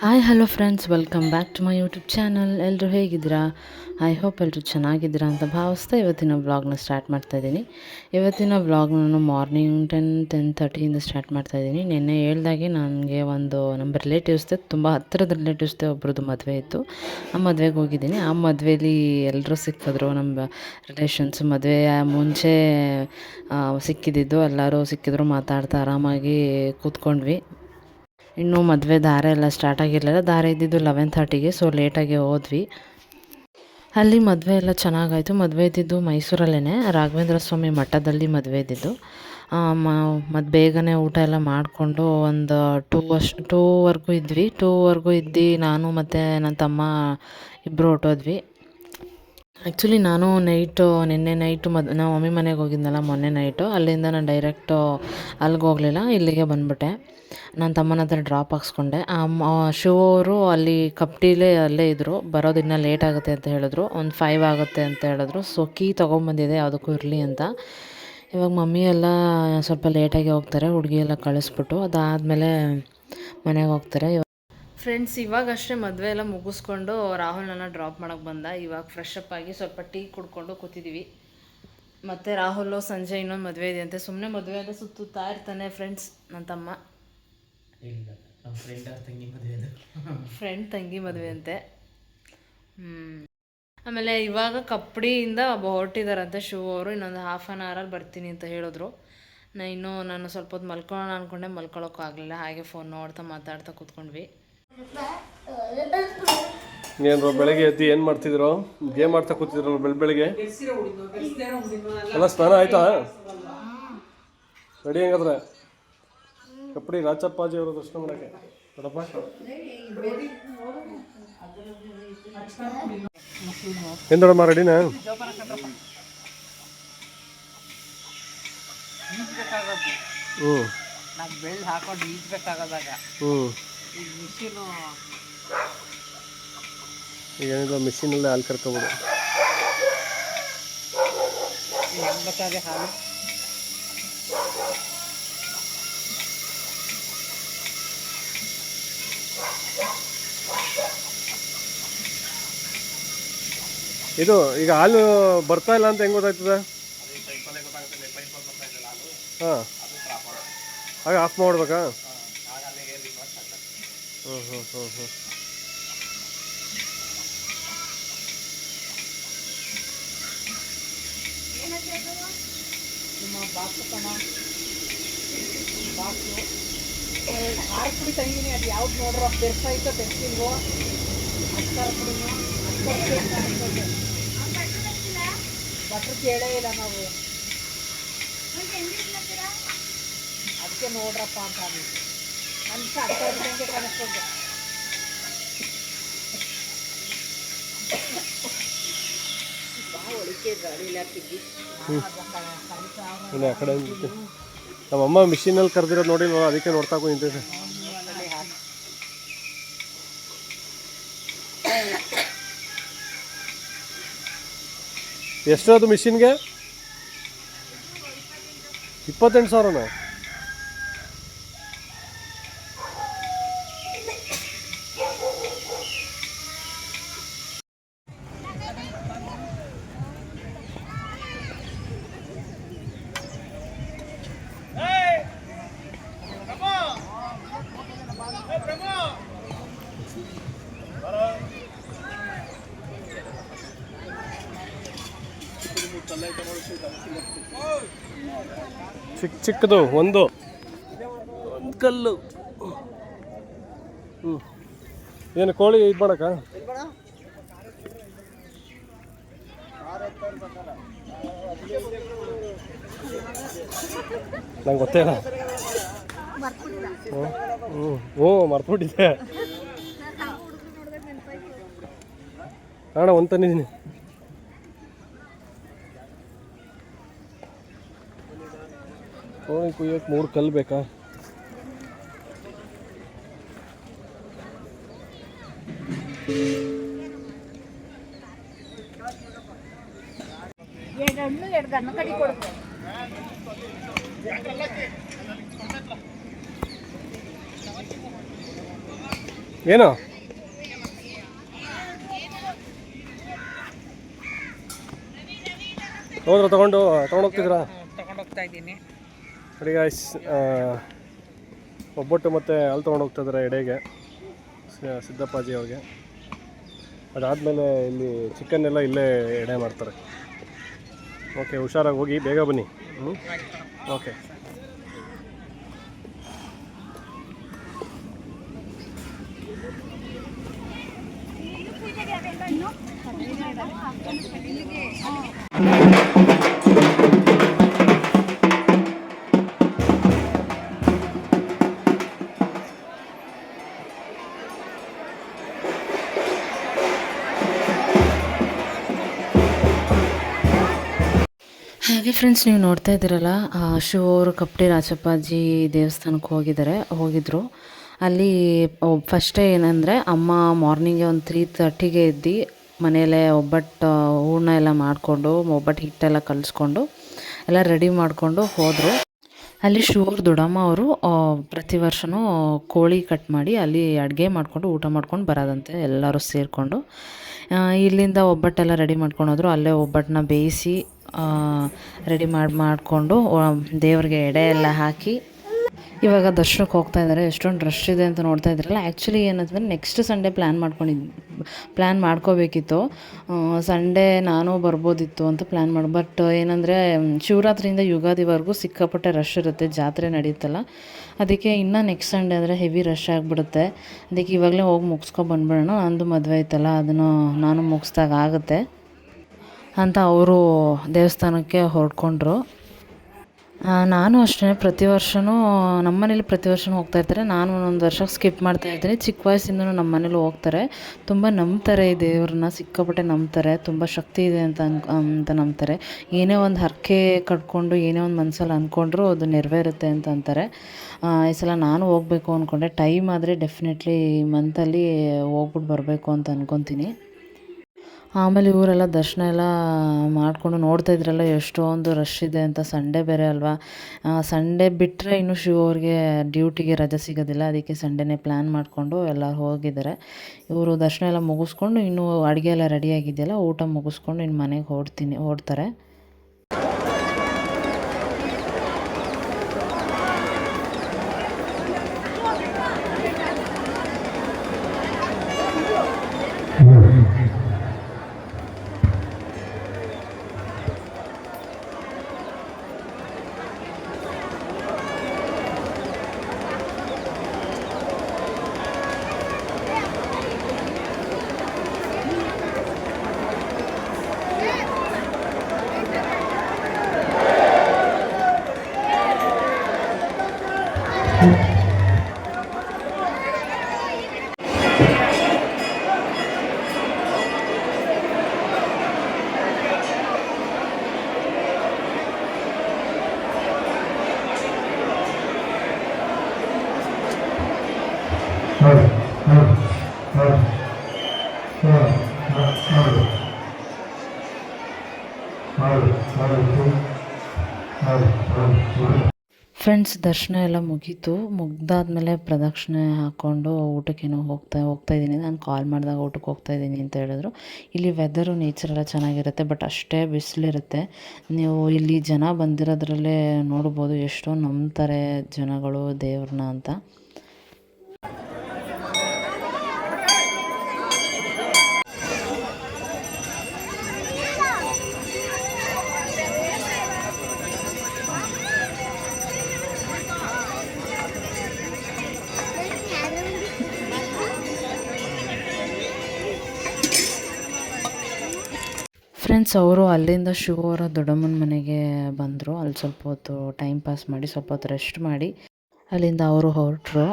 Hi hello friends, welcome back to my YouTube channel. ಎಲ್ಲರೂ ಹೇಗಿದ್ದೀರಾ? I hope ಎಲ್ಲರೂ ಚೆನ್ನಾಗಿದ್ದೀರಾ ಅಂತ ಭಾವಿಸ್ತಾ ಇವತ್ತಿನ ವ್ಲಾಗ್ನ ಸ್ಟಾರ್ಟ್ ಮಾಡ್ತಾಯಿದ್ದೀನಿ. ಇವತ್ತಿನ ವ್ಲಾಗ್ ನಾನು ಮಾರ್ನಿಂಗ್ 10:30 ಸ್ಟಾರ್ಟ್ ಮಾಡ್ತಾಯಿದ್ದೀನಿ. ನಿನ್ನೆ ಹೇಳ್ದಾಗೆ ನನಗೆ ನಮ್ಮ ರಿಲೇಟಿವ್ಸ್ದೆ, ತುಂಬ ಹತ್ತಿರದ ರಿಲೇಟಿವ್ಸ್ದೆ ಒಬ್ರದ್ದು ಮದುವೆ ಇತ್ತು. ಆ ಮದುವೆಗೆ ಹೋಗಿದ್ದೀನಿ. ಆ ಮದುವೆಯಲ್ಲಿ ಎಲ್ಲರೂ ಸಿಕ್ಕಿದ್ರು, ನಮ್ಮ ರಿಲೇಷನ್ಸ್. ಮದುವೆಯ ಮುಂಚೆ ಸಿಕ್ಕಿದ್ದು ಎಲ್ಲರೂ ಸಿಕ್ಕಿದ್ರು, ಮಾತಾಡ್ತಾ ಆರಾಮಾಗಿ ಕೂತ್ಕೊಂಡ್ವಿ. ಇನ್ನೂ ಮದುವೆ ದಾರೆ ಎಲ್ಲ ಸ್ಟಾರ್ಟ್ ಆಗಿರಲಿಲ್ಲ. ದಾರೆ ಇದ್ದಿದ್ದು 11:30ಗೆ, ಸೊ ಲೇಟಾಗಿ ಹೋದ್ವಿ. ಅಲ್ಲಿ ಮದುವೆ ಎಲ್ಲ ಚೆನ್ನಾಗಾಯಿತು. ಮದುವೆ ಇದ್ದಿದ್ದು ಮೈಸೂರಲ್ಲೇ, ರಾಘವೇಂದ್ರ ಸ್ವಾಮಿ ಮಠದಲ್ಲಿ ಮದುವೆ ಇದ್ದಿದ್ದು. ಮತ್ತು ಬೇಗನೆ ಊಟ ಎಲ್ಲ ಮಾಡಿಕೊಂಡು ಒಂದು 2ವರೆಗೂ ಇದ್ವಿ. 2ವರೆಗೂ ಇದ್ದು ನಾನು ಮತ್ತು ನನ್ನ ತಮ್ಮ ಇಬ್ಬರು ಹೊರಟೋದ್ವಿ. ಆ್ಯಕ್ಚುಲಿ ನಾನು ನಿನ್ನೆ ನೈಟು ನಾವು ಮಮ್ಮಿ ಮನೆಗೆ ಹೋಗಿದ್ನಲ್ಲ ಮೊನ್ನೆ ನೈಟು, ಅಲ್ಲಿಂದ ನಾನು ಡೈರೆಕ್ಟು ಅಲ್ಲಿಗೆ ಹೋಗಲಿಲ್ಲ, ಇಲ್ಲಿಗೆ ಬಂದುಬಿಟ್ಟೆ. ನನ್ನ ತಮ್ಮನ ಹತ್ರ ಡ್ರಾಪ್ ಹಾಕ್ಸ್ಕೊಂಡೆ. ಶಿವ ಅವರು ಅಲ್ಲಿ ಕಪ್ಟಿಲೇ ಅಲ್ಲೇ ಇದ್ದರು. ಬರೋದು ಇನ್ನೂ ಲೇಟ್ ಆಗುತ್ತೆ ಅಂತ ಹೇಳಿದ್ರು, ಒಂದು 5 ಆಗುತ್ತೆ ಅಂತ ಹೇಳಿದ್ರು. ಸೊ ಕೀ ತೊಗೊಂಬಂದಿದೆ ಯಾವುದಕ್ಕೂ ಇರಲಿ ಅಂತ. ಇವಾಗ ಮಮ್ಮಿ ಎಲ್ಲ ಸ್ವಲ್ಪ ಲೇಟಾಗಿ ಹೋಗ್ತಾರೆ, ಹುಡುಗಿ ಎಲ್ಲ ಕಳಿಸ್ಬಿಟ್ಟು ಅದಾದಮೇಲೆ ಮನೆಗೆ ಹೋಗ್ತಾರೆ. ಫ್ರೆಂಡ್ಸ್, ಇವಾಗಷ್ಟೇ ಮದುವೆ ಎಲ್ಲ ಮುಗಿಸ್ಕೊಂಡು ರಾಹುಲ್ ನನ್ನ ಡ್ರಾಪ್ ಮಾಡೋಕ್ಕೆ ಬಂದ. ಇವಾಗ ಫ್ರೆಶ್ ಅಪ್ ಆಗಿ ಸ್ವಲ್ಪ ಟೀ ಕುಡ್ಕೊಂಡು ಕೂತಿದ್ದೀವಿ. ಮತ್ತು ರಾಹುಲು ಸಂಜೆ ಇನ್ನೊಂದು ಮದುವೆ ಇದೆ ಅಂತೆ. ಸುಮ್ಮನೆ ಮದುವೆ ಅಂತ ಸುತ್ತುತ್ತಾ ಇರ್ತಾನೆ ಫ್ರೆಂಡ್ಸ್ ನನ್ನ ತಮ್ಮ. ಫ್ರೆಂಡ್ ತಂಗಿ ಮದುವೆ ಅಂತೆ. ಆಮೇಲೆ ಇವಾಗ ಕಪ್ಪಡಿಯಿಂದ ಹೊರಟಿದ್ದಾರಂತೆ ಶಿವ ಅವರು. ಇನ್ನೊಂದು 1/2 ಅವರಲ್ಲಿ ಬರ್ತೀನಿ ಅಂತ ಹೇಳಿದ್ರು. ನಾನು ಸ್ವಲ್ಪ ಹೊತ್ತು ಮಲ್ಕೊಳ್ಳೋಣ ಅಂದ್ಕೊಂಡೆ, ಮಲ್ಕೊಳ್ಳೋಕ್ಕೂ ಆಗಲಿಲ್ಲ. ಹಾಗೆ ಫೋನ್ ನೋಡ್ತಾ ಮಾತಾಡ್ತಾ ಕೂತ್ಕೊಂಡ್ವಿ. ಏನು ಬೆಳಗ್ಗೆ ಎದ್ದು ಏನು ಮಾಡ್ತಿದ್ರು? ಗೇಮ್ ಆಡ್ತಾ ಕೂತಿದ್ರು ಬೆಳಗ್ಗೆ. ಎಲ್ಲ ಸ್ನಾನ ಆಯ್ತಾ? ರೆಡಿ ಹೆಂಗಾದ್ರೆ ಕಪ್ಪಡಿ ರಾಚಪ್ಪಾಜಿ ಅವರು ದರ್ಶನ ಮಾಡೋಕ್ಕೆ ನೋಡಪ್ಪ. ಏನು ನೋಡಮ್ಮ, ರೆಡಿನಾ? ಹ್ಞೂ ಬೆಳ್ಳಿ ಹಾಕೊಂಡು ಈಜ್ಬೇಕಾಗದಾಗ ಈಗ ಏನಿಲ್ಲ, ಮಿಷಿನಲ್ಲೇ ಹಾಲು ಕರ್ಕೊಬೋದು. ಹಾಲು ಇದು ಈಗ ಹಾಲು ಬರ್ತಾ ಇಲ್ಲ ಅಂತ ಹೆಂಗೆ ಗೊತ್ತಾಗ್ತದೆ? ಹಾಂ, ಹಾಗೆ ಆಫ್ ಮಾಡ್ಬೇಕಾ? ಹ್ಞೂ ಹ್ಞೂ ಹ್ಞೂ ಹ್ಞೂ ಬಾಕ್ಸು ಕಣ, ಬಾಕ್ಸು ಖಾರ ಪುಡಿ ತಂಗಿನಿ. ಅದು ಯಾವ್ದು ನೋಡ್ರೋ, ಬೆರ್ಸಾಯ್ತೋ ಬೆರ್ಸಿಲ್ವೋ, ಅಚ್ಕಾರ ಪುಡಿನೋ ಬಟ್ರು ಕೇಳೇ ಇಲ್ಲ ನಾವು. ಅದಕ್ಕೆ ನೋಡ್ರಪ್ಪ ಅಂತ ಅಂತ ಅಡ್ಗೆ ಕಾಣಿಸ್ತದೆ. ಆ ಕಡೆ ನಮ್ಮಮ್ಮ ಮಿಷಿನಲ್ಲಿ ಕರೆದಿರೋದು ನೋಡಿಲ್ವ, ಅದಕ್ಕೆ ನೋಡ್ತಾ ನಿಂತಿದ್ದೆ. ಎಷ್ಟು ಅದು ಮಿಷಿನ್ಗೆ? 28,000ನಾ? ಚಿಕ್ಕದು ಒಂದು ಕಲ್ಲು. ಏನು ಕೋಳಿ ಇದು ಮಾಡಕ್ಕ? ನಂಗೆ ಗೊತ್ತೇ ಇಲ್ಲ. ಹ್ಞೂ ಮರ್ತ್ಬಿಟ್ಟಿದ್ದೆ ಕಾರಣ ಒಂದು ತಂದಿದ್ದೀನಿ. ಕೋಳಿ ಕುಯ್ಯೋಕೆ 3 ಕಲ್ಲು ಬೇಕಾ? ಎರಡು ಗನ್ನ ಕಡಿ ಕೊಡು. ಏನು ಹೋದ್ರ ತೊಗೊಂಡೋಗ್ತಿದ್ದೀರಾ? ತಗೊಂಡೋಗ್ತಾ ಇದ್ದೀನಿ. ನೋಡಿ ಗಾಯ್ಸ್, ಒಬ್ಬಟ್ಟು ಮತ್ತು ಅಲ್ಲಿ ತೊಗೊಂಡೋಗ್ತಿದ್ದಾರೆ ಎಡೆಗೆ ಸಿದ್ದಪ್ಪಾಜಿ ಅವ್ರಿಗೆ. ಅದಾದಮೇಲೆ ಇಲ್ಲಿ ಚಿಕನ್ ಎಲ್ಲ ಇಲ್ಲೇ ಎಡೆ ಮಾಡ್ತಾರೆ. ಓಕೆ, ಹುಷಾರಾಗಿ ಹೋಗಿ, ಬೇಗ ಬನ್ನಿ. ಓಕೆ. ಹಾಗೆ ಫ್ರೆಂಡ್ಸ್, ನೀವು ನೋಡ್ತಾ ಇದ್ದೀರಲ್ಲ, ಶಿವ ಅವರು ಕಪ್ಪಡಿ ರಾಚಪ್ಪಾಜಿ ದೇವಸ್ಥಾನಕ್ಕೆ ಹೋಗಿದ್ರು. ಅಲ್ಲಿ ಫಸ್ಟೇ ಏನಂದರೆ, ಅಮ್ಮ ಮಾರ್ನಿಂಗೆ ಒಂದು 3:30ಗೆ ಎದ್ದು ಮನೆಯಲ್ಲೇ ಒಬ್ಬಟ್ಟು ಹೂರಣ ಎಲ್ಲ ಮಾಡಿಕೊಂಡು, ಒಬ್ಬಟ್ಟು ಹಿಟ್ಟೆಲ್ಲ ಕಲಿಸ್ಕೊಂಡು ಎಲ್ಲ ರೆಡಿ ಮಾಡಿಕೊಂಡು ಹೋದರು. ಅಲ್ಲಿ ಶಿವವ್ರ ದೊಡ್ಡಮ್ಮ ಅವರು ಪ್ರತಿ ವರ್ಷವೂ ಕೋಳಿ ಕಟ್ ಮಾಡಿ ಅಲ್ಲಿ ಅಡುಗೆ ಮಾಡಿಕೊಂಡು ಊಟ ಮಾಡ್ಕೊಂಡು ಬರೋದಂತೆ ಎಲ್ಲರೂ ಸೇರಿಕೊಂಡು. ಇಲ್ಲಿಂದ ಒಬ್ಬಟ್ಟೆಲ್ಲ ರೆಡಿ ಮಾಡ್ಕೊಂಡು ಹೋದರು. ಅಲ್ಲೇ ಒಬ್ಬಟ್ಟನ್ನ ಬೇಯಿಸಿ ರೆಡಿ ಮಾಡಿಕೊಂಡು ದೇವ್ರಿಗೆ ಎಡೆ ಎಲ್ಲ ಹಾಕಿ ಇವಾಗ ದರ್ಶನಕ್ಕೆ ಹೋಗ್ತಾ ಇದ್ದಾರೆ. ಎಷ್ಟೊಂದು ರಶ್ ಇದೆ ಅಂತ ನೋಡ್ತಾ ಇದ್ರಲ್ಲ. ಆ್ಯಕ್ಚುಲಿ ಏನಂತಂದರೆ ನೆಕ್ಸ್ಟ್ ಸಂಡೇ ಪ್ಲ್ಯಾನ್ ಮಾಡ್ಕೋಬೇಕಿತ್ತು. ಸಂಡೇ ನಾನು ಬರ್ಬೋದಿತ್ತು ಅಂತ ಪ್ಲ್ಯಾನ್ ಬಟ್ ಏನಂದರೆ ಶಿವರಾತ್ರಿಯಿಂದ ಯುಗಾದಿವರೆಗೂ ಸಿಕ್ಕಾಪಟ್ಟೆ ರಶ್ ಇರುತ್ತೆ, ಜಾತ್ರೆ ನಡೀತಲ್ಲ. ಅದಕ್ಕೆ ಇನ್ನೂ ನೆಕ್ಸ್ಟ್ ಸಂಡೇ ಅಂದರೆ ಹೆವಿ ರಶ್ ಆಗಿಬಿಡುತ್ತೆ. ಅದಕ್ಕೆ ಇವಾಗಲೇ ಹೋಗಿ ಬಂದ್ಬಿಡೋಣ, ನಂದು ಮದುವೆ ಐತಲ್ಲ, ಅದನ್ನು ನಾನು ಮುಗಿಸ್ದಾಗ ಆಗುತ್ತೆ ಅಂತ ಅವರು ದೇವಸ್ಥಾನಕ್ಕೆ ಹೊರಡ್ಕೊಂಡ್ರು. ನಾನು ಅಷ್ಟೇ ಪ್ರತಿ ವರ್ಷವೂ ನಮ್ಮ ಮನೇಲಿ ಪ್ರತಿ ವರ್ಷವೂ ಹೋಗ್ತಾ ಇರ್ತಾರೆ. ನಾನು ಒಂದೊಂದು ವರ್ಷ ಸ್ಕಿಪ್ ಮಾಡ್ತಾಯಿರ್ತೀನಿ. ಚಿಕ್ಕ ವಯಸ್ಸಿಂದನೂ ನಮ್ಮ ಮನೇಲಿ ಹೋಗ್ತಾರೆ. ತುಂಬ ನಂಬ್ತಾರೆ ಈ ದೇವ್ರನ್ನ, ಸಿಕ್ಕಾಪಟ್ಟೆ ನಂಬ್ತಾರೆ. ತುಂಬ ಶಕ್ತಿ ಇದೆ ಅಂತ ನಂಬ್ತಾರೆ. ಏನೇ ಒಂದು ಹರಕೆ ಕಟ್ಕೊಂಡು ಏನೇ ಒಂದು ಮನಸ್ಸಲ್ಲಿ ಅಂದ್ಕೊಂಡ್ರು ಅದು ನೆರವೇರುತ್ತೆ ಅಂತ ಅಂತಾರೆ. ಈ ಸಲ ನಾನು ಹೋಗಬೇಕು ಅಂದ್ಕೊಂಡೆ. ಟೈಮ್ ಆದರೆ ಡೆಫಿನೆಟ್ಲಿ ಈ ಮಂತಲ್ಲಿ ಹೋಗ್ಬಿಟ್ಟು ಬರಬೇಕು ಅಂತ ಅಂದ್ಕೊತೀನಿ. ಆಮೇಲೆ ಇವರೆಲ್ಲ ದರ್ಶನ ಎಲ್ಲ ಮಾಡಿಕೊಂಡು ನೋಡ್ತಾ ಇದ್ರಲ್ಲ ಎಷ್ಟೊಂದು ರಶ್ ಇದೆ ಅಂತ. ಸಂಡೇ ಬೇರೆ ಅಲ್ವಾ, ಸಂಡೇ ಬಿಟ್ಟರೆ ಇನ್ನು ಶಿವ ಅವ್ರಿಗೆ ಡ್ಯೂಟಿಗೆ ರಜೆ ಸಿಗೋದಿಲ್ಲ. ಅದಕ್ಕೆ ಸಂಡೇನೇ ಪ್ಲ್ಯಾನ್ ಮಾಡಿಕೊಂಡು ಎಲ್ಲ ಹೋಗಿದ್ದಾರೆ. ಇವರು ದರ್ಶನ ಎಲ್ಲ ಮುಗಿಸ್ಕೊಂಡು ಇನ್ನೂ ಅಡುಗೆ ಎಲ್ಲ ರೆಡಿಯಾಗಿದೆಯಲ್ಲ, ಊಟ ಮುಗಿಸ್ಕೊಂಡು ಇನ್ನು ಮನೆಗೆ ಹೊರಡ್ತಾರೆ. ಫ್ರೆಂಡ್ಸ್, ದರ್ಶನ ಎಲ್ಲ ಮುಗ್ದಾದ್ಮೇಲೆ ಪ್ರದಕ್ಷಿಣೆ ಹಾಕ್ಕೊಂಡು ಊಟಕ್ಕೇನೋ ಹೋಗ್ತಾ ಇದ್ದೀನಿ. ನಾನು ಕಾಲ್ ಮಾಡಿದಾಗ ಊಟಕ್ಕೆ ಹೋಗ್ತಾ ಇದ್ದೀನಿ ಅಂತ ಹೇಳಿದ್ರು. ಇಲ್ಲಿ ವೆದರು ನೇಚರ್ ಎಲ್ಲ ಚೆನ್ನಾಗಿರುತ್ತೆ, ಬಟ್ ಅಷ್ಟೇ ಬಿಸಿಲಿರುತ್ತೆ. ನೀವು ಇಲ್ಲಿ ಜನ ಬಂದಿರೋದ್ರಲ್ಲೇ ನೋಡ್ಬೋದು ಎಷ್ಟೋ ನಂಬ್ತಾರೆ ಜನಗಳು ದೇವ್ರನ್ನ ಅಂತ. ಫ್ರೆಂಡ್ಸ್, ಅವರು ಅಲ್ಲಿಂದ ಶಿವ ಅವರ ದೊಡ್ಡಮ್ಮನ ಮನೆಗೆ ಬಂದರು. ಅಲ್ಲಿ ಸ್ವಲ್ಪ ಹೊತ್ತು ಟೈಮ್ ಪಾಸ್ ಮಾಡಿ ಸ್ವಲ್ಪ ಹೊತ್ತು ರೆಸ್ಟ್ ಮಾಡಿ ಅಲ್ಲಿಂದ ಅವರು ಹೊರಟರು.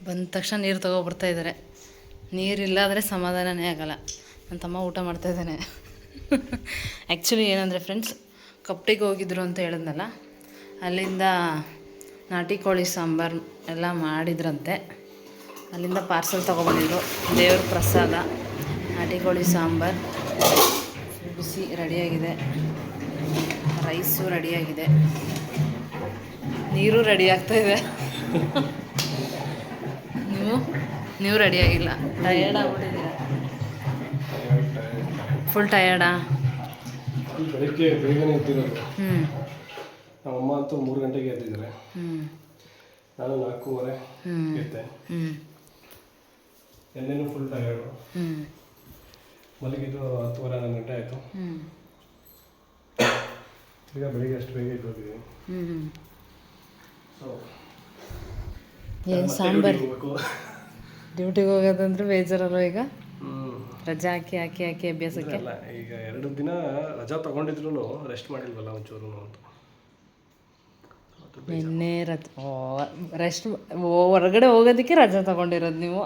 ಬಂದ ತಕ್ಷಣ ನೀರು ತೊಗೊಬರ್ತಾ ಇದ್ದಾರೆ. ನೀರಿಲ್ಲ ಅಂದರೆ ಸಮಾಧಾನನೇ ಆಗಲ್ಲ. ನನ್ನ ತಮ್ಮ ಊಟ ಮಾಡ್ತಾಯಿದ್ದಾನೆ. ಆ್ಯಕ್ಚುಲಿ ಏನಂದರೆ ಫ್ರೆಂಡ್ಸ್, ಕಪ್ಪಡಿಗೆ ಹೋಗಿದ್ರು ಅಂತ ಹೇಳಿದ್ನಲ್ಲ, ಅಲ್ಲಿಂದ ನಾಟಿ ಕೋಳಿ ಸಾಂಬಾರು ಎಲ್ಲ ಮಾಡಿದ್ರಂತೆ. ಅಲ್ಲಿಂದ ಪಾರ್ಸೆಲ್ ತೊಗೊಬಂದಿದ್ರು. ದೇವ್ರ ಪ್ರಸಾದ ನಾಟಿ ಕೋಳಿ ಸಾಂಬಾರು ಬಿಸಿ ರೆಡಿಯಾಗಿದೆ. ರೈಸು ರೆಡಿಯಾಗಿದೆ. ನೀರು ರೆಡಿ ಆಗ್ತಾಯಿದೆ. ನೀವು ರೆಡಿಯಾಗಿಲ್ಲ, ಟಯರ್ಡ್ ಆಗ್ಬಿಟ್ಟಿದ್ದೀರ. ಫುಲ್ ಟಯರ್ಡಾ? ಬೆಳಗ್ಗೆ ಬೇಗನೆ ಎದ್ದಿರೋದು. ಹ್ಞೂ ನಮ್ಮಮ್ಮ ಅಂತೂ 3 ಗಂಟೆಗೆ ಎದ್ದಿದ್ದಾರೆ. ನಾನು 4:15 ಎದ್ದೆ. ಎಣ್ಣೆನೂ ಫುಲ್ ಟಯರ್ಡು. ಮಲಗಿದ್ದು 10:30 11 ಗಂಟೆ ಆಯಿತು. ಈಗ ಬೆಳಿಗ್ಗೆ ಅಷ್ಟು ಬೇಗ ಇಟ್ಕೊಂಡಿದ್ದೀನಿ. ಸೊ ಏನು ಸಾಂಬಾರು ಡ್ಯೂಟಿಗೆ ಹೋಗೋದಂದ್ರೆ ಬೇಜಾರಲ್ಲ ಈಗ? ರಜಾ ಹಾಕಿ ಅಭ್ಯಾಸಕ್ಕೆ ಅಲ್ಲ, ಈಗ 2 ದಿನ ರಜಾ ತಗೊಂಡಿದ್ರು ರೆಸ್ಟ್ ಮಾಡಿಲ್ವಲ್ಲ ಒಂಚೂರು ಅಂತ. ನಿನ್ನೆ ರೆಸ್ಟ್ ಹೊರಗಡೆ ಹೋಗೋದಕ್ಕೆ ರಜಾ ತಗೊಂಡಿರೋದು ನೀವು.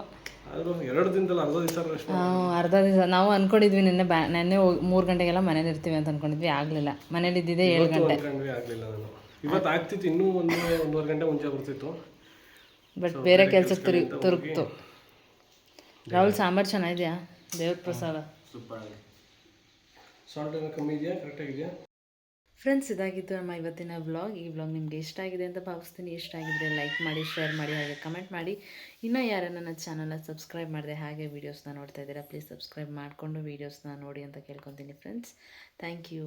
ಆದರೂ 2 ದಿನದಲ್ಲಿ ಅರ್ಧ ದಿವಸ ರೆಸ್ಟ್. ಅರ್ಧ ದಿವಸ ನಾವು ಅಂದ್ಕೊಂಡಿದ್ವಿ ನೆನ್ನೆ 3 ಗಂಟೆಗೆಲ್ಲ ಮನೇಲಿ ಇರ್ತೀವಿ ಅಂತ ಅಂದ್ಕೊಂಡಿದ್ವಿ. ಆಗಲಿಲ್ಲ. ಮನೇಲಿ ಇದ್ದಿದ್ದೆ 7 ಗಂಟೆ. ಆಗಲಿಲ್ಲ. ನಾನು ಇವತ್ತು ಆಗ್ತಿತ್ತು, ಇನ್ನೂ 1-1.5 ಗಂಟೆ ಮುಂಚೆ ಬರ್ತಿತ್ತು. ಬಟ್ ಬೇರೆ ಕೆಲಸಕ್ಕೆ ತುರುಕ್ತು. ರಾಹುಲ್ ಸಾಂಬಾರು ಚೆನ್ನಾಗಿದೆಯಾ? ದೇವ್ರ ಪ್ರಸಾದ ಸೂಪರ್ ಆಗಿದೆ. ಸಾಲ್ಟ್ ಏನೋ ಕಮ್ಮಿ ಇದೆಯಾ, ಕರೆಕ್ಟಾಗಿದೆಯಾ? ಫ್ರೆಂಡ್ಸ್, ಇದಾಗಿತ್ತು ನಮ್ಮ ಇವತ್ತಿನ ವ್ಲಾಗ್. ಈ ವ್ಲಾಗ್ ನಿಮಗೆ ಇಷ್ಟ ಆಗಿದೆ ಅಂತ ಭಾವಿಸ್ತೀನಿ. ಇಷ್ಟ ಆಗಿದ್ರೆ ಲೈಕ್ ಮಾಡಿ, ಶೇರ್ ಮಾಡಿ, ಹಾಗೆ ಕಮೆಂಟ್ ಮಾಡಿ. ಇನ್ನೂ ಯಾರು ನನ್ನ ಚಾನಲ್ನ ಸಬ್ಸ್ಕ್ರೈಬ್ ಮಾಡಿದೆ ಹಾಗೆ ವೀಡಿಯೋಸ್ನ ನೋಡ್ತಾ ಇದ್ದೀರಾ, ಪ್ಲೀಸ್ ಸಬ್ಸ್ಕ್ರೈಬ್ ಮಾಡಿಕೊಂಡು ವೀಡಿಯೋಸ್ನ ನೋಡಿ ಅಂತ ಕೇಳ್ಕೊತೀನಿ ಫ್ರೆಂಡ್ಸ್. Thank you.